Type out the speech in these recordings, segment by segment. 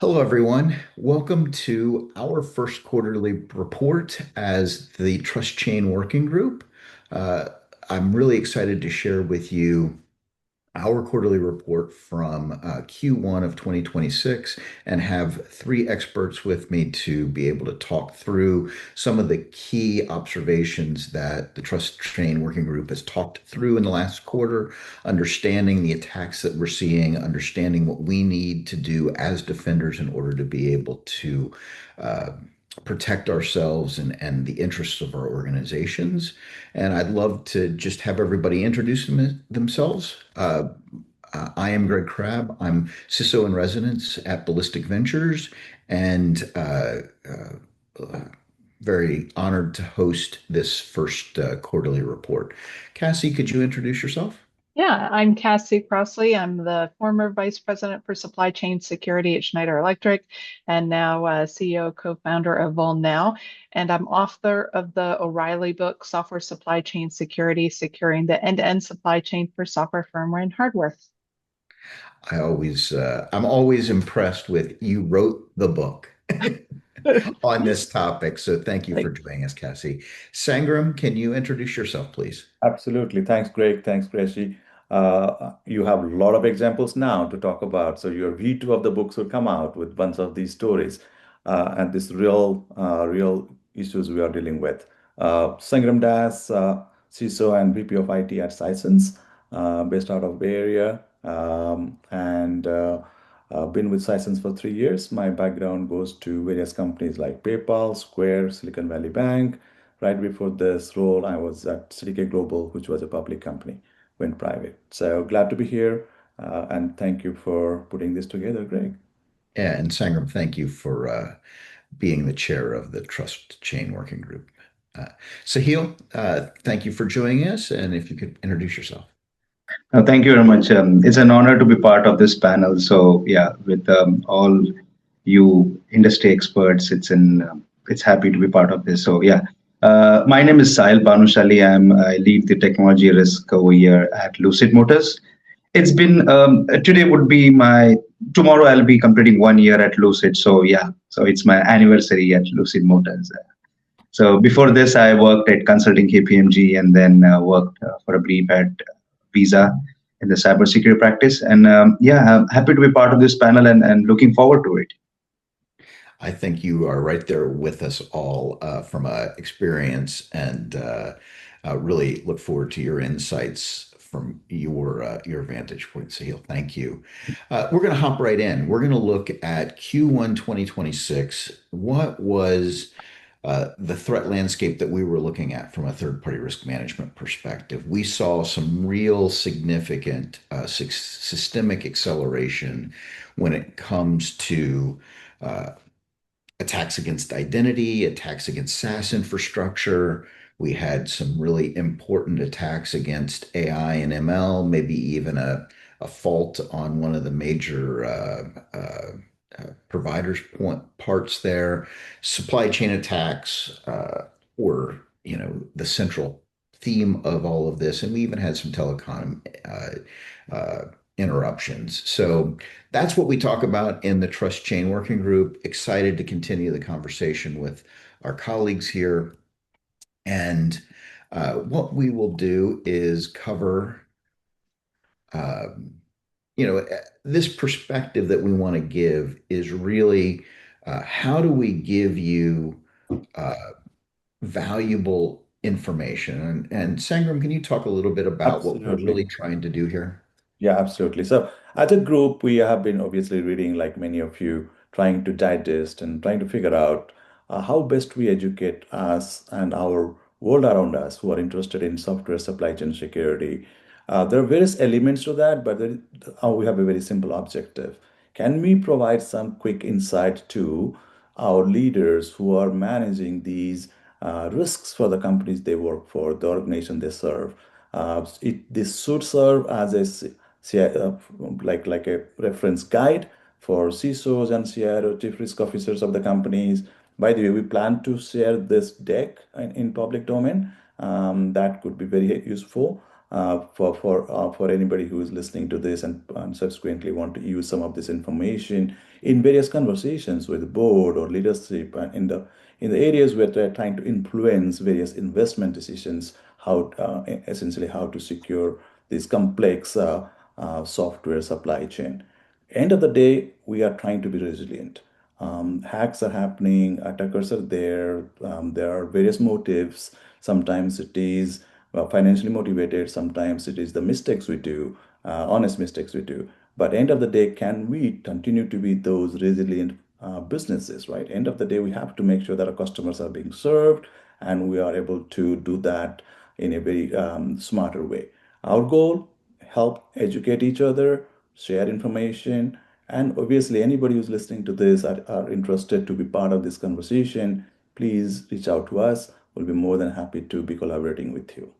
Hello, everyone. Welcome to our first quarterly report as the Trust Chain Working Group. Uh, I'm really excited to share with you our quarterly report from Q1 of 2026 and have three experts with me to be able to talk through some of the key observations that the Trust Chain Working Group has talked through in the last quarter, understanding the attacks that we're seeing, understanding what we need to do as defenders in order to be able to uh, protect ourselves and the interests of our organizations. And I'd love to just have everybody introduce themselves. I am Greg Crabb. I'm CISO in residence at Ballistic Ventures and very honored to host this first quarterly report. Cassie, could you introduce yourself? Yeah, I'm Cassie Crossley. I'm the former Vice President for Supply Chain Security at Schneider Electric and now CEO, co-founder of VolNow. And I'm author of the O'Reilly book, Software Supply Chain Security, Securing the End-to-End Supply Chain for Software, Firmware, and Hardware. I'm always impressed with you wrote the book on this topic. So thank you for Like, joining us, Cassie. Sangram, can you introduce yourself, please? Absolutely. Thanks, Greg. Thanks, Gracie. You have a lot of examples now to talk about. So your V2 of the books will come out with bunch of these stories and this real issues we are dealing with. Sangram Das, CISO and VP of IT at Sysens, based out of Bay Area, and been with Sysens for 3 years. My background goes to various companies like PayPal, Square, Silicon Valley Bank. Right before this role, I was at CDK Global, which was a public company, went private. So glad to be here, and thank you for putting this together, Greg. Yeah, and Sangram, thank you for being the chair of the Trust Chain Working Group. Uh, Sahil, thank you for joining us, and if you could introduce yourself. Thank you very much. It's an honor to be part of this panel. So yeah, with all you industry experts, it's happy to be part of this. So yeah, my name is Sahil Banushali. I lead the technology risk over here at Lucid Motors. It's been today would be my tomorrow. I'll be completing 1 year at Lucid. So yeah, so it's my anniversary at Lucid Motors. So before this, I worked at consulting KPMG and then worked for a brief at Visa in the cybersecurity practice. And yeah, I'm happy to be part of this panel and looking forward to it. I think you are right there with us all from experience, and really look forward to your insights from your vantage point, Sahil. Thank you. We're going to hop right in. We're going to look at Q1 2026. What was the threat landscape that we were looking at from a third-party risk management perspective? We saw some real significant systemic acceleration when it comes to attacks against identity, attacks against SaaS infrastructure. We had some really important attacks against AI and ML, maybe even a fault on one of the major providers parts there. Supply chain attacks were, the central theme of all of this, and we even had some telecom interruptions. So that's what we talk about in the Trust Chain Working Group. Excited to continue the conversation with our colleagues here. And what we will do is cover, um, this perspective that we want to give is really how do we give you uh, valuable information? And Sangram, can you talk a little bit about what we're Absolutely. really trying to do here? Yeah, absolutely. So as a group, we have been obviously reading, like many of you, trying to digest and trying to figure out how best we educate us and our world around us who are interested in software supply chain security. There are various elements to that, but we have a very simple objective. Can we provide some quick insight to our leaders who are managing these risks for the companies they work for, the organization they serve? This should serve as like a reference guide for CISOs and CIO, chief risk officers of the companies. By the way, we plan to share this deck in public domain. That could be very useful for anybody who is listening to this and subsequently want to use some of this information in various conversations with the board or leadership and in the areas where they're trying to influence various investment decisions, how essentially how to secure this complex software supply chain. End of the day, we are trying to be resilient. Hacks are happening, attackers are there. There are various motives. Sometimes it is financially motivated. Sometimes it is the mistakes we do, honest mistakes we do. But end of the day, can we continue to be those resilient businesses, right? End of the day, we have to make sure that our customers are being served, and we are able to do that in a very smarter way. Our goal: help educate each other, share information, and obviously anybody who's listening to this are interested to be part of this conversation, please reach out to us. We'll be more than happy to be collaborating with you.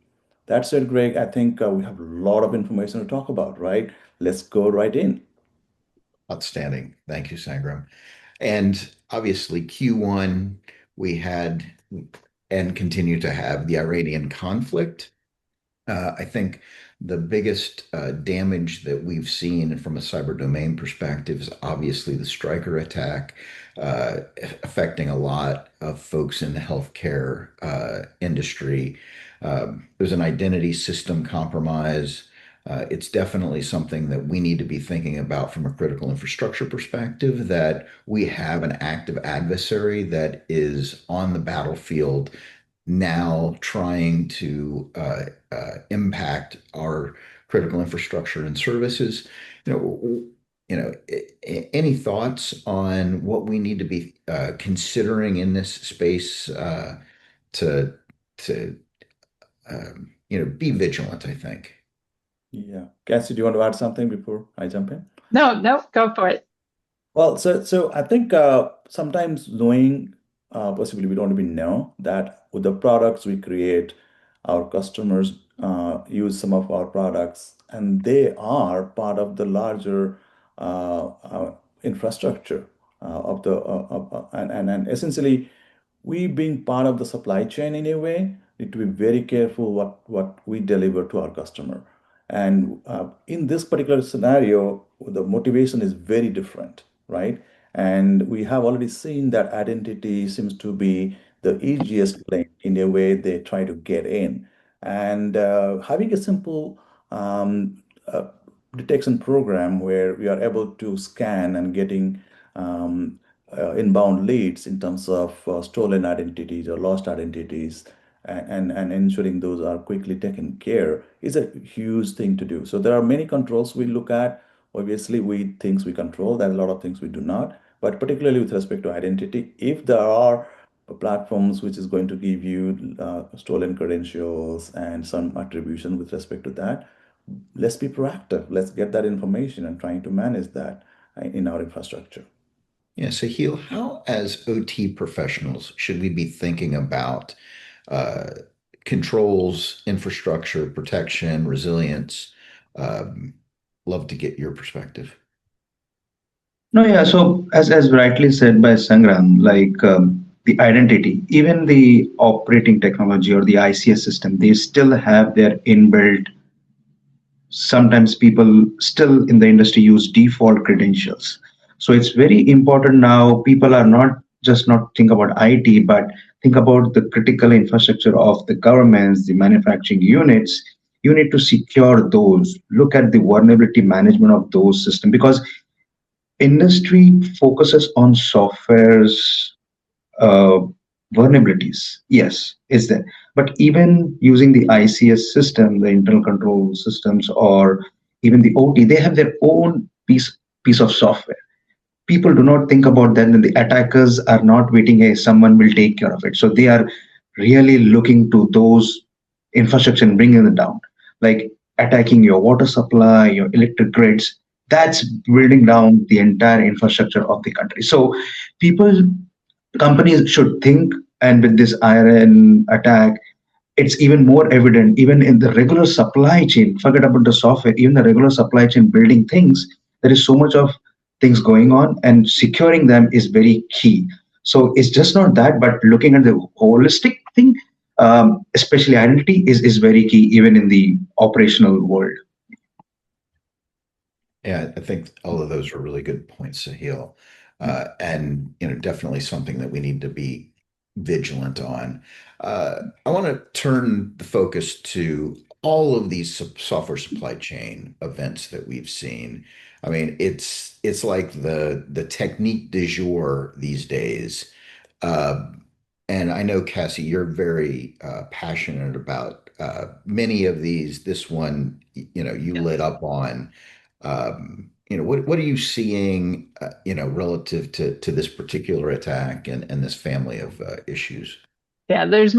That said, Greg, I think we have a lot of information to talk about, right? Let's go right in. Outstanding. Thank you, Sangram. And obviously, Q1, we had and continue to have the Iranian conflict. I think the biggest damage that we've seen from a cyber domain perspective is obviously the Striker attack, uh, affecting a lot of folks in the healthcare industry. There's an identity system compromise. It's definitely something that we need to be thinking about from a critical infrastructure perspective, that we have an active adversary that is on the battlefield now trying to impact our critical infrastructure and services. You know, any thoughts on what we need to be considering in this space to to be vigilant, I think. Yeah. Cassie, do you want to add something before I jump in? No, no, go for it. Well, so I think sometimes knowing, possibly we don't even know that with the products we create, our customers use some of our products, and they are part of the larger infrastructure of the and essentially we being part of the supply chain in a way need to be very careful what we deliver to our customer. And in this particular scenario, the motivation is very different, right? And we have already seen that identity seems to be the easiest link in a way they try to get in. And having a simple uh, detection program where we are able to scan and getting inbound leads in terms of stolen identities or lost identities, and ensuring those are quickly taken care is a huge thing to do. So there are many controls we look at. Obviously, we things we control. There are a lot of things we do not. But particularly with respect to identity, if there are platforms which is going to give you stolen credentials and some attribution with respect to that, let's be proactive. Let's get that information and trying to manage that in our infrastructure. Yeah, Sahil, how as OT professionals should we be thinking about uh, controls, infrastructure, protection, resilience? Um, Love to get your perspective. No, yeah. So as rightly said by Sangram, like the identity, even the operating technology or the ICS system, they still have their inbuilt. Sometimes people still in the industry use default credentials. So it's very important now. People are not just not think about IT, but think about the critical infrastructure of the governments, the manufacturing units. You need to secure those. Look at the vulnerability management of those systems because industry focuses on software's uh, vulnerabilities. Yes, is there. But even using the ICS system, the internal control systems, or even the OT, they have their own piece of software. People do not think about that, and the attackers are not waiting, hey, someone will take care of it. So they are really looking to those infrastructure and bringing it down, like attacking your water supply, your electric grids. That's building down the entire infrastructure of the country. So people, companies should think, and with this iron attack, it's even more evident even in the regular supply chain. Forget about the software, even the regular supply chain building things, there is so much of things going on, and securing them is very key. So it's just not that, but looking at the holistic thing, especially identity is very key even in the operational world. Yeah, I think all of those are really good points, Sahil. And definitely something that we need to be vigilant on. I want to turn the focus to all of these software supply chain events that we've seen. I mean, it's like the technique du jour these days. Uh, and I know, Cassie, you're very passionate about many of these. This one, you lit Yes. up on. What are you seeing, relative to this particular attack and this family of issues? Yeah, there's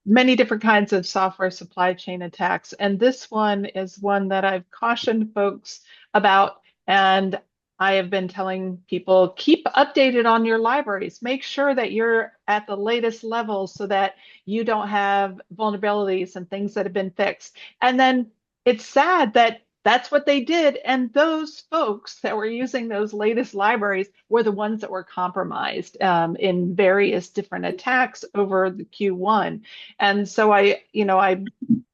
many different kinds of software supply chain attacks, and this one is one that I've cautioned folks about, and I have been telling people keep updated on your libraries. Make sure that you're at the latest level so that you don't have vulnerabilities and things that have been fixed. And then it's sad that that's what they did, and those folks that were using those latest libraries were the ones that were compromised in various different attacks over the Q1. And so I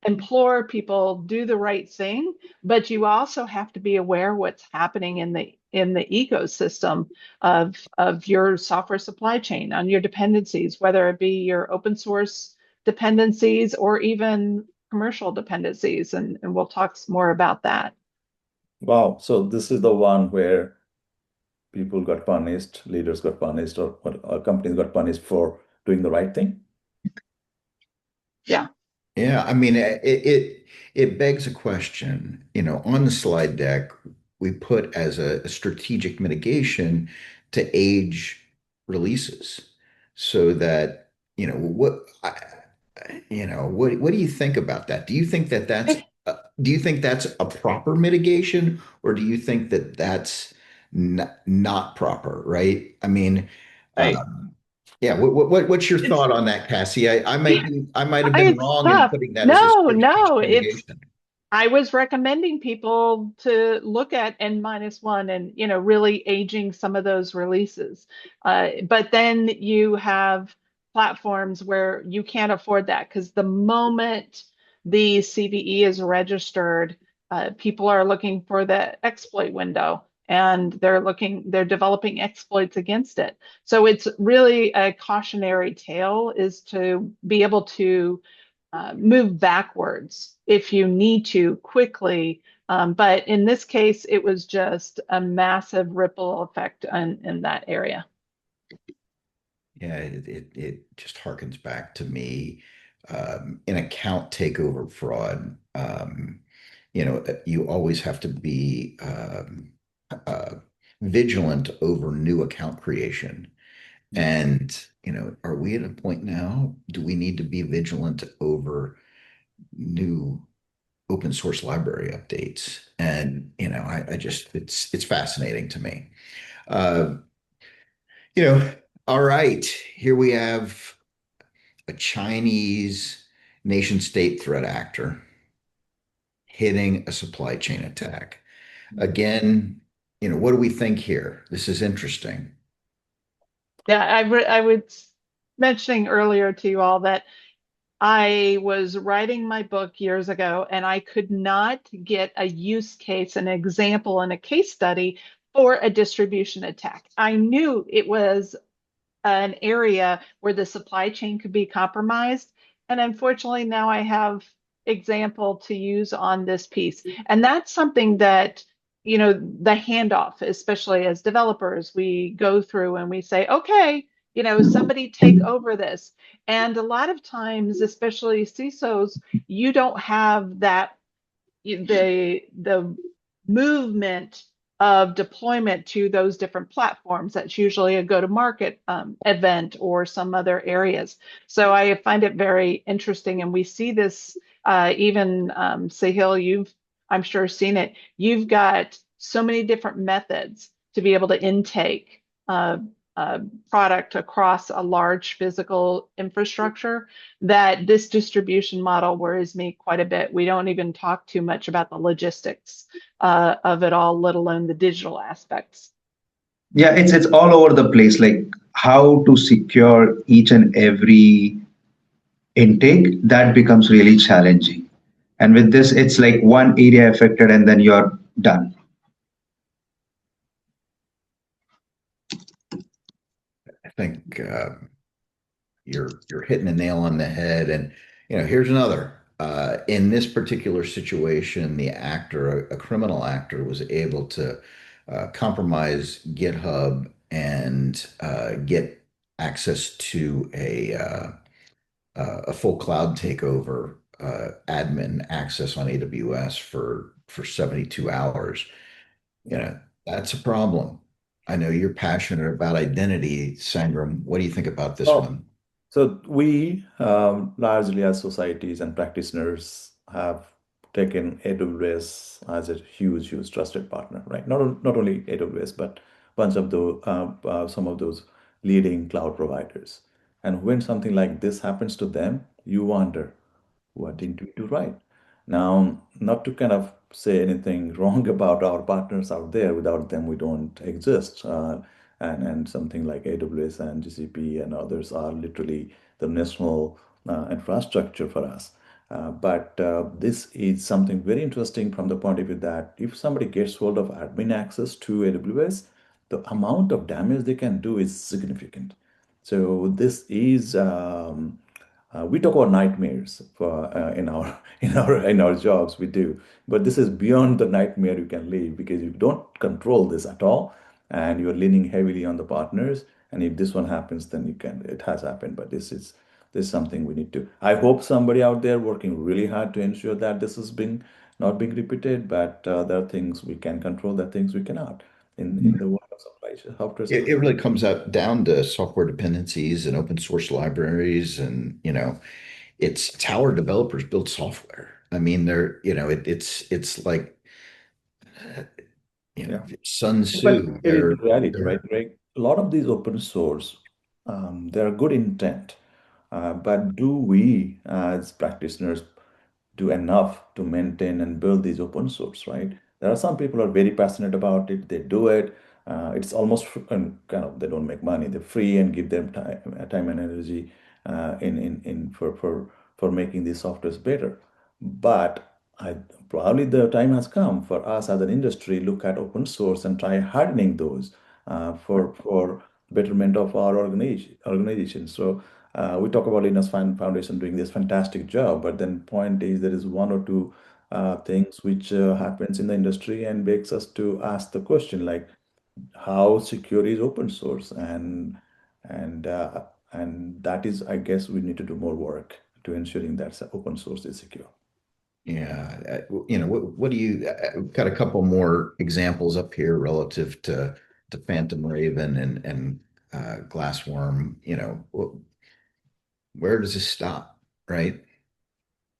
implore people do the right thing, but you also have to be aware what's happening in the ecosystem of your software supply chain on your dependencies, whether it be your open source dependencies or even commercial dependencies, and we'll talk more about that. Wow. So this is the one where people got punished, leaders got punished, or companies got punished for doing the right thing. Yeah. Yeah, I mean, it begs a question. On the slide deck, we put as a strategic mitigation to age releases, so that what do you think about that? Do you think that's a proper mitigation, or do you think that that's not proper, right? I mean, Right. yeah, what's your It's thought on that, Cassie? I might have been it's wrong in tough. putting that as a No, strategic no, it's mitigation. I was recommending people to look at N minus one and really aging some of those releases. But then you have platforms where you can't afford that because the moment the CVE is registered, people are looking for the exploit window and they're developing exploits against it. So it's really a cautionary tale is to be able to move backwards if you need to quickly. But in this case, it was just a massive ripple effect in that area. Yeah, it just harkens back to me, in account takeover fraud. You always have to be uh, vigilant over new account creation. And, are we at a point now? Do we need to be vigilant over new open source library updates? And, I just, it's fascinating to me. Uh, you know, all right, here we have a Chinese nation state threat actor hitting a supply chain attack. Again, what do we think here? This is interesting. Yeah, I was mentioning earlier to you all that I was writing my book years ago and I could not get a use case, an example, and a case study for a distribution attack. I knew it was an area where the supply chain could be compromised. And unfortunately, now I have example to use on this piece. And that's something that, the handoff, especially as developers, we go through and we say, okay, somebody take over this. And a lot of times, especially CISOs, you don't have that the movement of deployment to those different platforms. That's usually a go-to-market event or some other areas. So I find it very interesting, and we see this even Sahil, I'm sure seen it. You've got so many different methods to be able to intake uh, product across a large physical infrastructure that this distribution model worries me quite a bit. We don't even talk too much about the logistics of it all, let alone the digital aspects. Yeah, it's all over the place. Like how to secure each and every intake, that becomes really challenging. And with this, it's like one area affected and then you're done. think you're hitting the nail on the head. And here's another. In this particular situation, the actor, a criminal actor, was able to compromise GitHub and get access to a full cloud takeover, admin access on AWS for 72 hours. You Yeah. know, that's a problem. I know you're passionate about identity, Sangram. What do you think about this Oh, one? so we largely as societies and practitioners have taken AWS as a huge, huge trusted partner, right? Not only AWS, but bunch of the some of those leading cloud providers. And when something like this happens to them, you wonder, what did we do right? Now, not to kind of say anything wrong about our partners out there, without them we don't exist. And something like AWS and GCP and others are literally the national infrastructure for us. But this is something very interesting from the point of view that if somebody gets hold of admin access to AWS, the amount of damage they can do is significant. So this is we talk about nightmares for in our in our jobs we do, but this is beyond the nightmare you can live because you don't control this at all, and you're leaning heavily on the partners. And if this one happens, then you can it has happened. But this is something we need to. I hope somebody out there working really hard to ensure that this is being not being repeated. But there are things we can control, there are things we cannot in the world of software It supply. really comes out down to software dependencies and open source libraries, and it's how our developers build software. I mean, it's like Yeah. Sun If I Tzu. get into reality, They're right, Greg, a lot of these open source, they're good intent, but do we as practitioners do enough to maintain and build these open source, right? There are some people who are very passionate about it. They do it. It's almost and kind of they don't make money. They're free and give them time and energy in for making these softwares better. But probably the time has come for us as an industry look at open source and try hardening those for betterment of our organization. So we talk about Linux Foundation doing this fantastic job, but then point is there is one or two things which happens in the industry and makes us to ask the question like how secure is open source and uh, and that is I guess we need to do more work to ensuring that open source is secure. Yeah. What do you got a couple more examples up here relative to Phantom Raven and Glassworm. Where does this stop, right?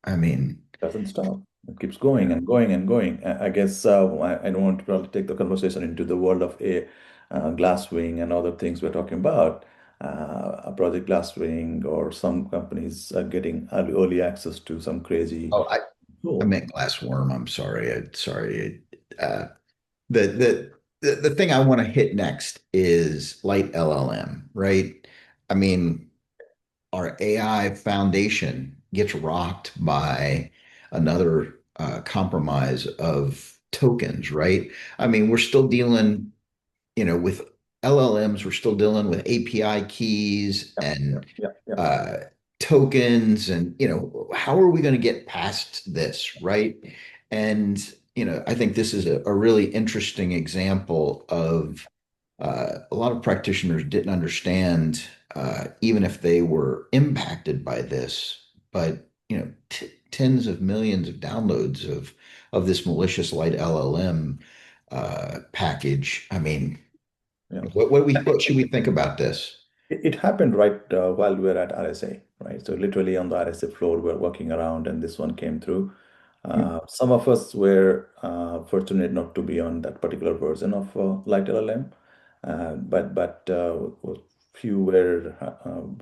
I mean, Doesn't stop. It keeps going and going and going. I guess I don't want to probably take the conversation into the world of a Glasswing and other things we're talking about. A Project Glasswing or some companies are getting early access to some crazy oh, I tool. meant Glassworm. I'm sorry. Sorry. The the thing I want to hit next is light LLM, right? I mean, our AI foundation gets rocked by another compromise of tokens, right? I mean, we're still dealing, with LLMs, we're still dealing with API keys Yeah, yeah, and yeah, yeah, uh, tokens, and how are we going to get past this, right? And I think this is a really interesting example of a lot of practitioners didn't understand, even if they were impacted by this, but t tens of millions of downloads of this malicious light LLM package. I mean, yeah. what should we think about this? It happened right while we were at RSA, right? So literally on the RSA floor, we were working around, and this one came through. Some of us were fortunate not to be on that particular version of Light LLM, but few were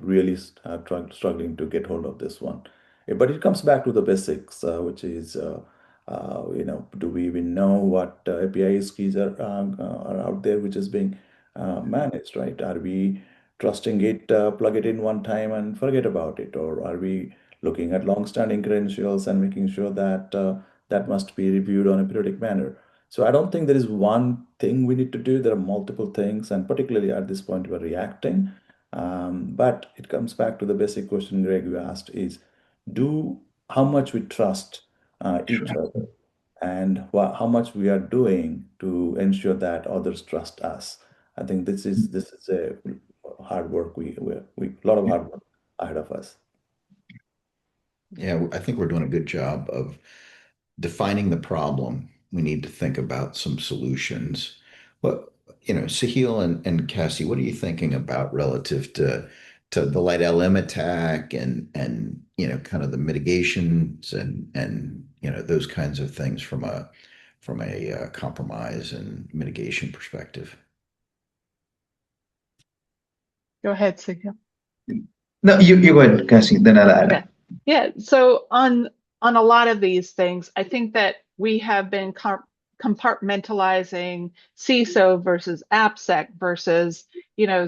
really struggling to get hold of this one. But it comes back to the basics, which is do we even know what API keys are out there, which is being managed, right? Are we trusting it, plug it in one time and forget about it, or are we looking at long-standing credentials and making sure that that must be reviewed on a periodic manner? So I don't think there is one thing we need to do. There are multiple things, and particularly at this point, we're reacting. But it comes back to the basic question, Greg, you asked is, do how much we trust each Sure. other, and how much we are doing to ensure that others trust us. I think this is a hard work. We a lot of hard work ahead of us. Yeah, I think we're doing a good job of defining the problem. We need to think about some solutions. What, Sahil and Cassie, what are you thinking about relative to the light LM attack and kind of the mitigations and those kinds of things from a compromise and mitigation perspective? Go ahead, Sigil. No, you go ahead, Cassie, then I'll Okay. add. Yeah. So on a lot of these things, I think that we have been compartmentalizing CISO versus AppSec versus,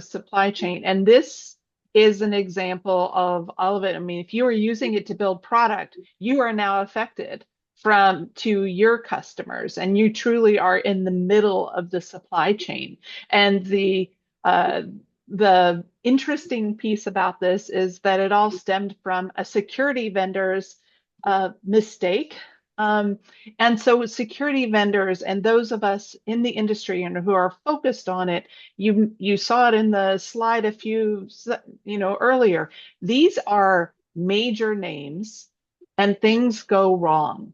supply chain. And this is an example of all of it. I mean, if you are using it to build product, you are now affected from to your customers, and you truly are in the middle of the supply chain. And uh, the interesting piece about this is that it all stemmed from a security vendor's mistake. Um, and so security vendors and those of us in the industry and who are focused on it, you saw it in the slide a few earlier. These are major names and things go wrong.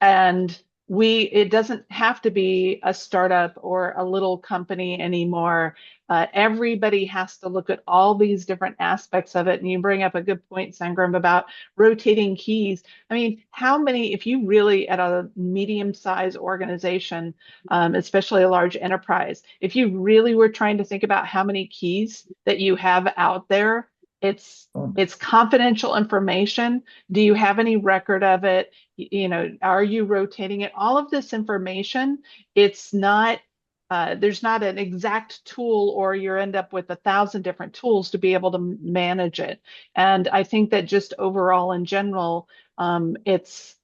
And it doesn't have to be a startup or a little company anymore. Everybody has to look at all these different aspects of it. And you bring up a good point, Sangram, about rotating keys. I mean, how many, if you really at a medium-sized organization, especially a large enterprise, if you really were trying to think about how many keys that you have out there, it's Oh, it's confidential information. Do you have any record of it? Are you rotating it? All of this information, it's not, there's not an exact tool, or you end up with 1,000 different tools to be able to manage it. And I think that just overall in general, it's,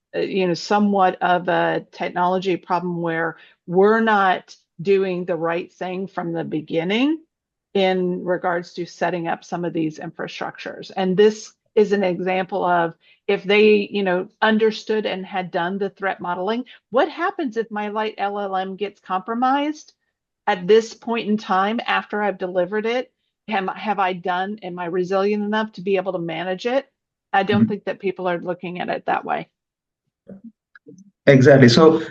somewhat of a technology problem where we're not doing the right thing from the beginning in regards to setting up some of these infrastructures. And this is an example of, if they, understood and had done the threat modeling, what happens if my light LLM gets compromised at this point in time after I've delivered it? Am I resilient enough to be able to manage it? I don't Mhm. think that people are looking at it that way. Exactly. So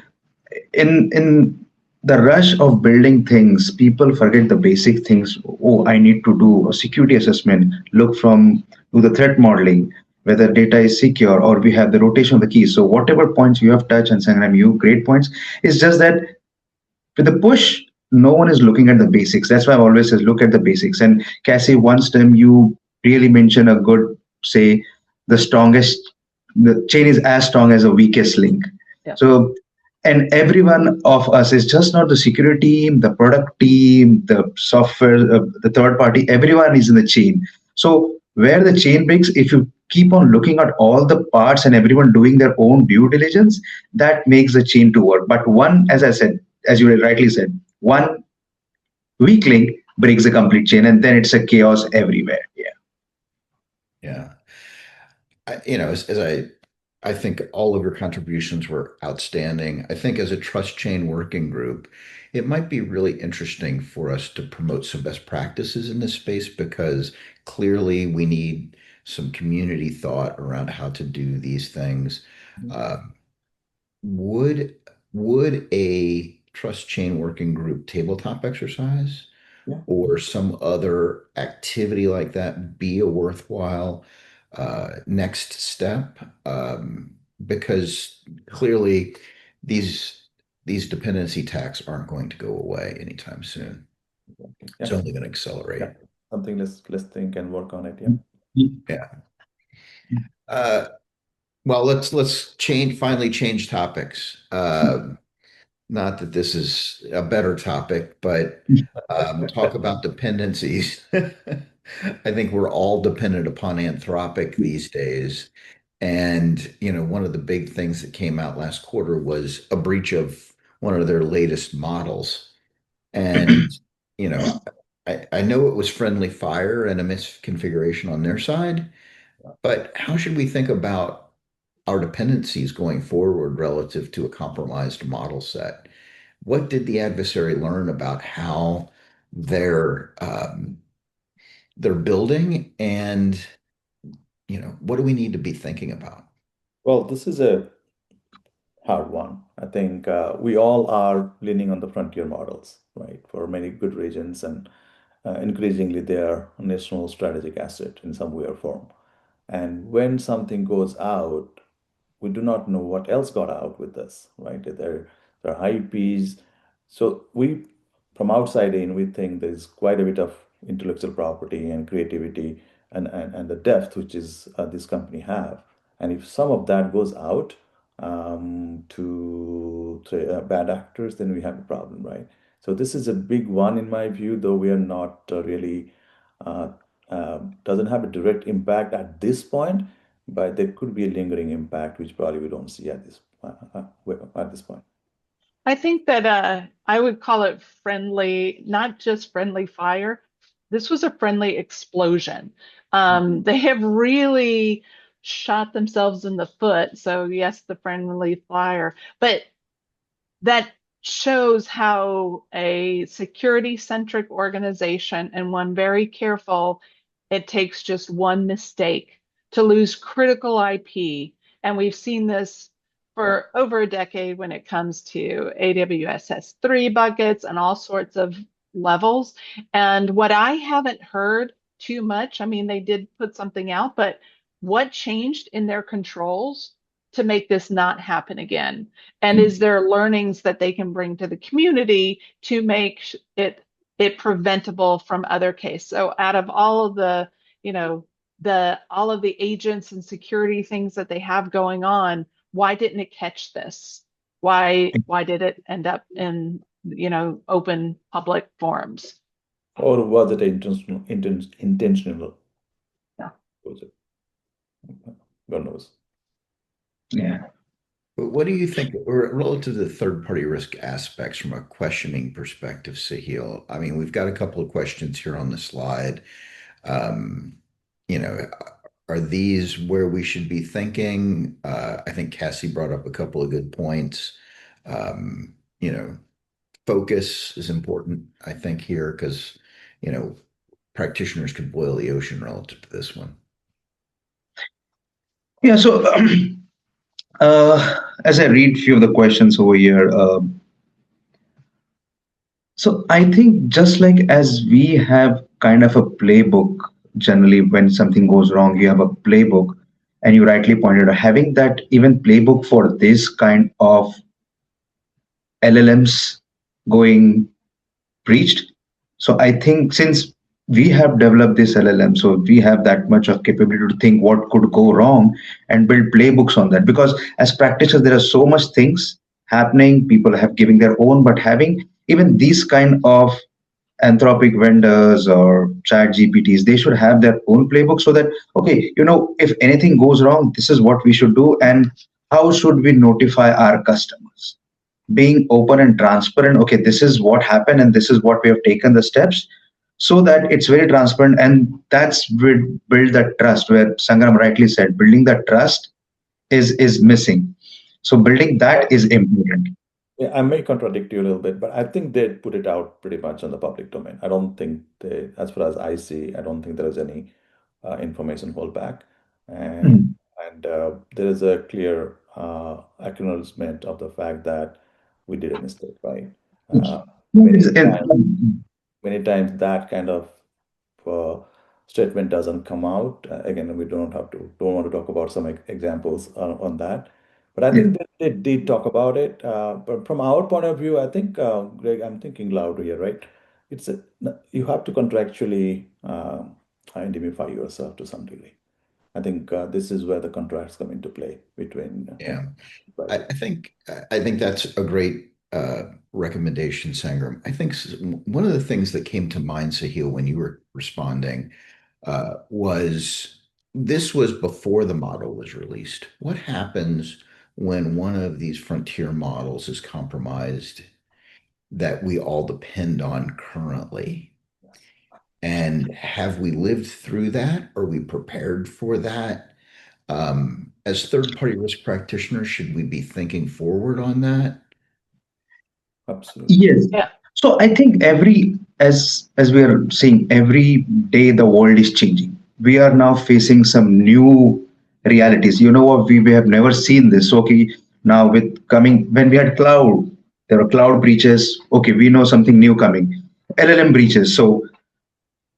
in the rush of building things, people forget the basic things. Oh, I need to do a security assessment, look from do the threat modeling, whether data is secure, or we have the rotation of the keys. So whatever points you have touched, and Sangram, you great points. It's just that with the push, no one is looking at the basics. That's why I always says look at the basics. And Cassie, once time you really mentioned a good say, the strongest, the chain is as strong as the weakest link. Yeah. So, and every one of us is just not the security team, the product team, the software, the third party, everyone is in the chain. So where the chain breaks, if you keep on looking at all the parts and everyone doing their own due diligence, that makes the chain to work. But one, as I said, as you rightly said, one weak link breaks the complete chain, and then it's a chaos everywhere. Yeah. Yeah. As I think all of your contributions were outstanding. I think as a trust chain working group, it might be really interesting for us to promote some best practices in this space because clearly we need some community thought around how to do these things. Uh, would would a trust chain working group tabletop exercise yeah. or some other activity like that be a worthwhile next step? Because clearly these these dependency attacks aren't going to go away anytime soon. It's Yeah. only going to Yeah. accelerate. Something let's think and work on it. Yeah. Yeah. Uh, well, let's finally change topics. Not that this is a better topic, but talk about dependencies. I think we're all dependent upon Anthropic these days. And, one of the big things that came out last quarter was a breach of one of their latest models. And, you know, I know it was friendly fire and a misconfiguration on their side, but how should we think about our dependencies going forward relative to a compromised model set? What did the adversary learn about how they're they're building, and what do we need to be thinking about? Well, this is a hard one. I think we all are leaning on the frontier models, right, for many good reasons, and increasingly they are a national strategic asset in some way or form. And when something goes out, we do not know what else got out with this, right? There are IPs. So we, from outside in, we think there's quite a bit of intellectual property and creativity and the depth which is this company have. And if some of that goes out to bad actors, then we have a problem, right? So this is a big one in my view, though we are not really uh, doesn't have a direct impact at this point, but there could be a lingering impact, which probably we don't see at this point. I think that I would call it friendly, not just friendly fire. This was a friendly explosion. They have really shot themselves in the foot. So, yes, the friendly fire, but that shows how a security centric organization and one very careful, it takes just one mistake to lose critical IP. And we've seen this Yeah. for over a decade when it comes to AWS S3 buckets and all sorts of levels. And what I haven't heard too much, I mean, they did put something out, but what changed in their controls to make this not happen again? And is there learnings that they can bring to the community to make it preventable from other cases? So out of all of the, you know, the all of the agents and security things that they have going on, why didn't it catch this? Why did it end up in, open public forums? Or was it intentional? Yeah. Was it? God knows. Yeah. But what do you think, or relative to the third-party risk aspects from a questioning perspective, Sahil? I mean, we've got a couple of questions here on the slide. Um, you know, are these where we should be thinking? I think Cassie brought up a couple of good points. Um, you know, focus is important, I think, here because, you know, practitioners could boil the ocean relative to this one. Yeah. So, as I read few of the questions over here, so I think just like as we have kind of a playbook, generally when something goes wrong, you have a playbook, and you rightly pointed out having that even playbook for this kind of LLMs going breached. So I think since we have developed this LLM, so we have that much of capability to think what could go wrong and build playbooks on that. Because as practitioners, there are so much things happening. People have giving their own, but having even these kind of Anthropic vendors or chat GPTs, they should have their own playbook so that, okay, if anything goes wrong, this is what we should do and how should we notify our customers. Being open and transparent, okay, this is what happened and this is what we have taken the steps so that it's very transparent and that's build that trust where Sangram rightly said, building that trust is missing. So building that is important. Yeah, I may contradict you a little bit, but I think they put it out pretty much on the public domain. I don't think they, as far as I see, I don't think there is any information hold back, and Mm. there is a clear acknowledgement of the fact that we did a mistake, right? Uh, many times, many times that kind of uh, statement doesn't come out. Again, we don't want to talk about some examples on that. But I Yeah. think that they did talk about it. But from our point of view, I think, Greg, I'm thinking loud here, right? It's a, you have to contractually indemnify yourself to some degree. I think this is where the contracts come into play between Yeah. I, private. I think I think that's a great recommendation, Sangram. I think one of the things that came to mind, Sahil, when you were responding, was this was before the model was released. What happens when one of these frontier models is compromised that we all depend on currently? And have we lived through that? Are we prepared for that? As third-party risk practitioners, should we be thinking forward on that? Absolutely. Yes. Yeah. So I think as we are seeing every day the world is changing. We are now facing some new realities. You know what? We have never seen this. Okay, now with coming when we had cloud, there were cloud breaches. Okay, we know something new coming. LLM breaches. So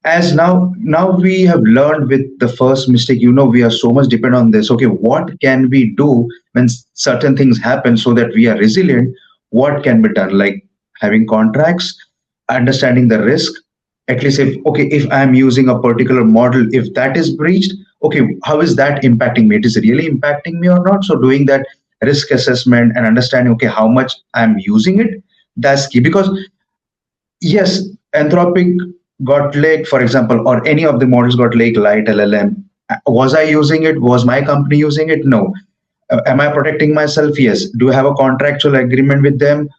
as now we have learned with the first mistake, we are so much dependent on this. Okay, what can we do when certain things happen so that we are resilient? What can be done, like having contracts, understanding the risk, at least if, okay, if I'm using a particular model, if that is breached, okay, how is that impacting me? It is really impacting me or not? So doing that risk assessment and understanding, okay, how much I'm using it, that's key. Because yes, Anthropic got lake, for example, or any of the models got lake, light, LLM. Was I using it? Was my company using it? No. Am I protecting myself? Yes. Do I have a contractual agreement with them?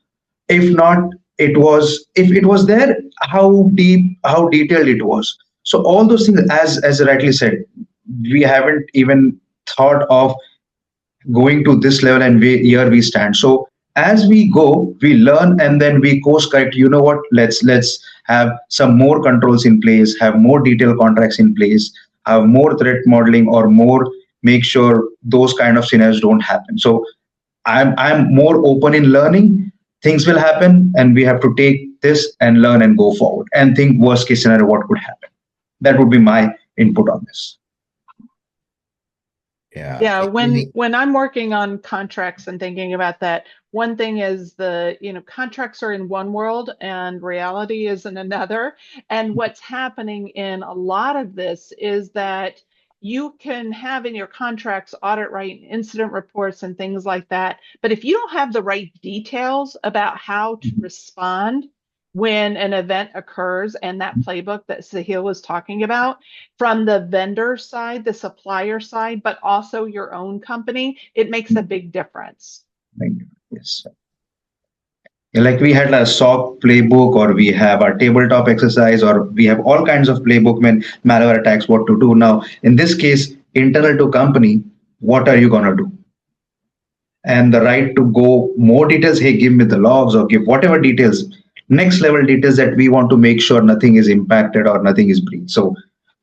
If not, if it was there, how deep, how detailed it was. So all those things, as rightly said, we haven't even thought of going to this level, and here we stand. So as we go, we learn, and then we course correct. You know what, let's have some more controls in place, have more detailed contracts in place, have more threat modeling, or more, make sure those kind of scenarios don't happen. So I'm more open in learning. Things will happen, and we have to take this and learn and go forward and think worst case scenario what could happen. That would be my input on this. Yeah. Yeah, Any, when I'm working on contracts and thinking about that, one thing is contracts are in one world and reality is in another. And what's happening in a lot of this is that you can have in your contracts audit right incident reports and things like that. But if you don't have the right details about how to respond when an event occurs and that playbook that Sahil was talking about, from the vendor side, the supplier side, but also your own company, it makes a big difference. Thank you. Yes. Yeah, like we had a SOC playbook, or we have our tabletop exercise, or we have all kinds of playbook when malware attacks, what to do. Now, in this case, internal to company, what are you going to do? And the right to go more details, hey, give me the logs or give whatever details, next level details that we want to make sure nothing is impacted or nothing is breached. So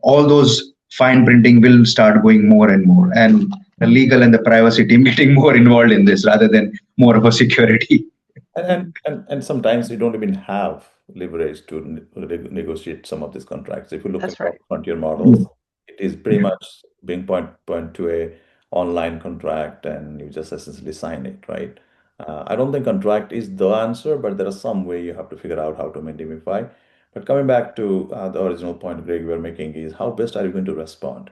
all those fine printing will start going more and more. And the legal and the privacy team getting more involved in this rather than more of a security. And sometimes we don't even have leverage to negotiate some of these contracts. If you look at That's our right. frontier models, it is pretty much being point to a online contract, and you just essentially sign it, right? I don't think contract is the answer, but there are some way you have to figure out how to minimify. But coming back to the original point Greg we were making is how best are you going to respond?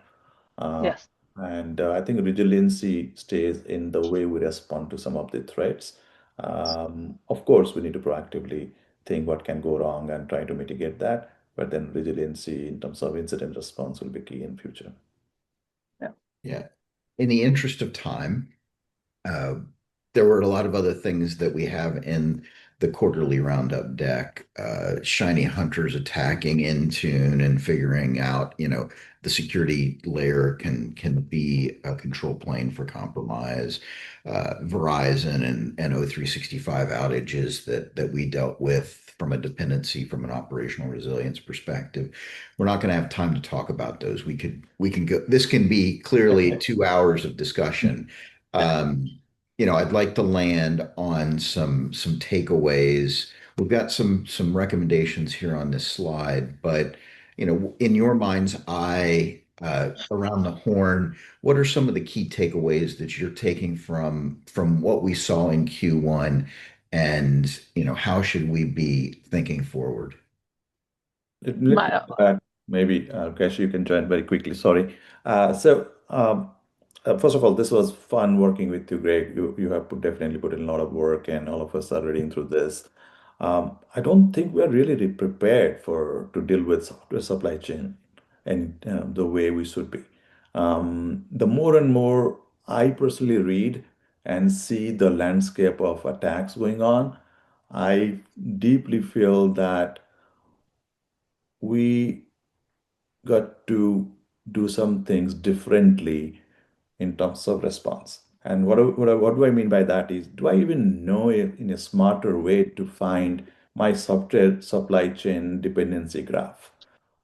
Uh, Yes. and I think resiliency stays in the way we respond to some of the threats. Of course, we need to proactively think what can go wrong and try to mitigate that. But then resiliency in terms of incident response will be key in future. Yeah. yeah. In the interest of time, Uh, there were a lot of other things that we have in the quarterly roundup deck. Shiny hunters attacking Intune and figuring out, the security layer can be a control plane for compromise. Verizon and O365 outages that we dealt with from a dependency, from an operational resilience perspective. We're not going to have time to talk about those. We can go. This can be clearly 2 hours of discussion. Um, I'd like to land on some takeaways. We've got some recommendations here on this slide, but in your mind's eye, around the horn, what are some of the key takeaways that you're taking from what we saw in Q1, and how should we be thinking forward? Let me My, go back. Maybe, Kash, you can join very quickly. Sorry. First of all, this was fun working with you, Greg. You have definitely put in a lot of work, and all of us are reading through this. I don't think we're really prepared for to deal with software supply chain and the way we should be. The more and more I personally read and see the landscape of attacks going on, I deeply feel that we got to do some things differently in terms of response. And what do I mean by that is, do I even know in a smarter way to find my software supply chain dependency graph?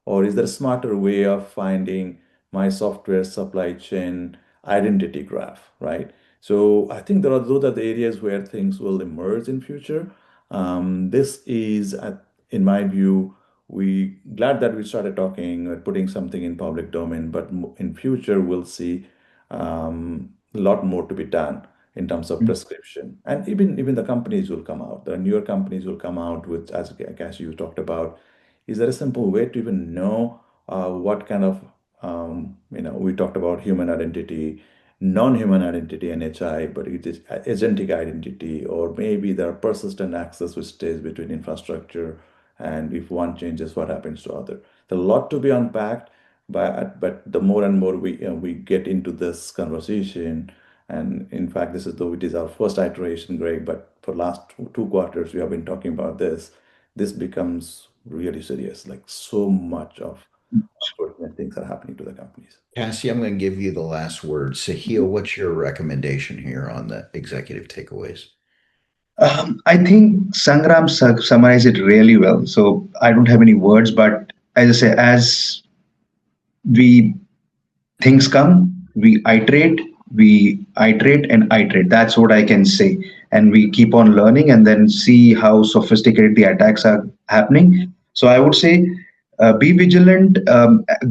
Or is there a smarter way of finding my software supply chain identity graph, right? So I think those are the areas where things will emerge in future. This is, in my view, we glad that we started talking, putting something in public domain, but in future we'll see a lot more to be done in terms of prescription, and even the companies will come out. The newer companies will come out with, as you talked about, is there a simple way to even know what kind of, we talked about human identity, non-human identity, NHI, but it is agentic identity, or maybe there are persistent access which stays between infrastructure, and if one changes, what happens to other? There's a lot to be unpacked, but the more and more we get into this conversation, and in fact, this is though it is our first iteration, Greg, but for last two quarters we have been talking about this. This becomes really serious. Like so much of unfortunate things are happening to the companies. Cassie, I'm going to give you the last word. Sahil, what's your recommendation here on the executive takeaways? I think Sangram summarized it really well. So I don't have any words, but as I say, as we things come, we iterate and iterate. That's what I can say. And we keep on learning and then see how sophisticated the attacks are happening. So I would say be vigilant.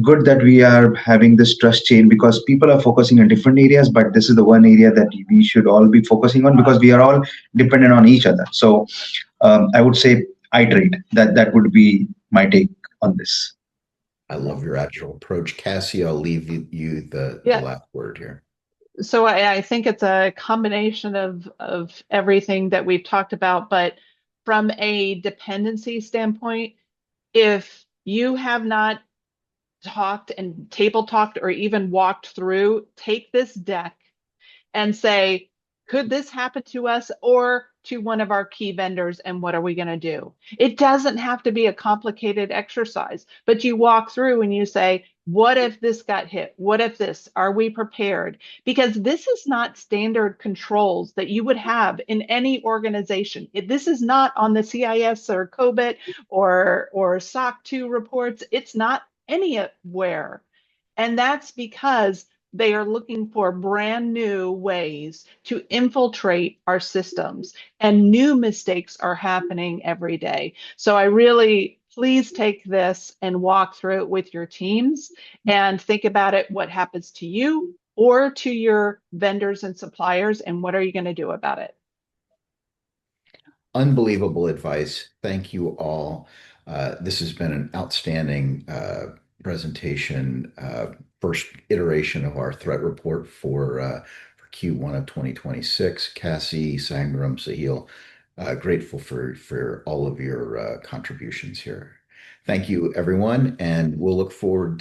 Good that we are having this trust chain because people are focusing on different areas, but this is the one area that we should all be focusing on because we are all dependent on each other. So I would say iterate. That would be my take on this. I love your agile approach. Cassie, I'll leave you the Yeah. last word here. So I think it's a combination of everything that we've talked about, but from a dependency standpoint, if you have not talked and table talked or even walked through, take this deck and say, could this happen to us or to one of our key vendors? And what are we going to do? It doesn't have to be a complicated exercise, but you walk through and you say, what if this got hit? What if this? Are we prepared? Because this is not standard controls that you would have in any organization. This is not on the CIS or COBIT or SOC 2 reports. It's not anywhere. And that's because they are looking for brand new ways to infiltrate our systems, and new mistakes are happening every day. So I really, please take this and walk through it with your teams and think about it, what happens to you or to your vendors and suppliers, and what are you going to do about it? Unbelievable advice. Thank you all. This has been an outstanding presentation, first iteration of our threat report for Q1 of 2026. Cassie, Sangram, Sahil, grateful for all of your contributions here. Thank you, everyone, and we'll look forward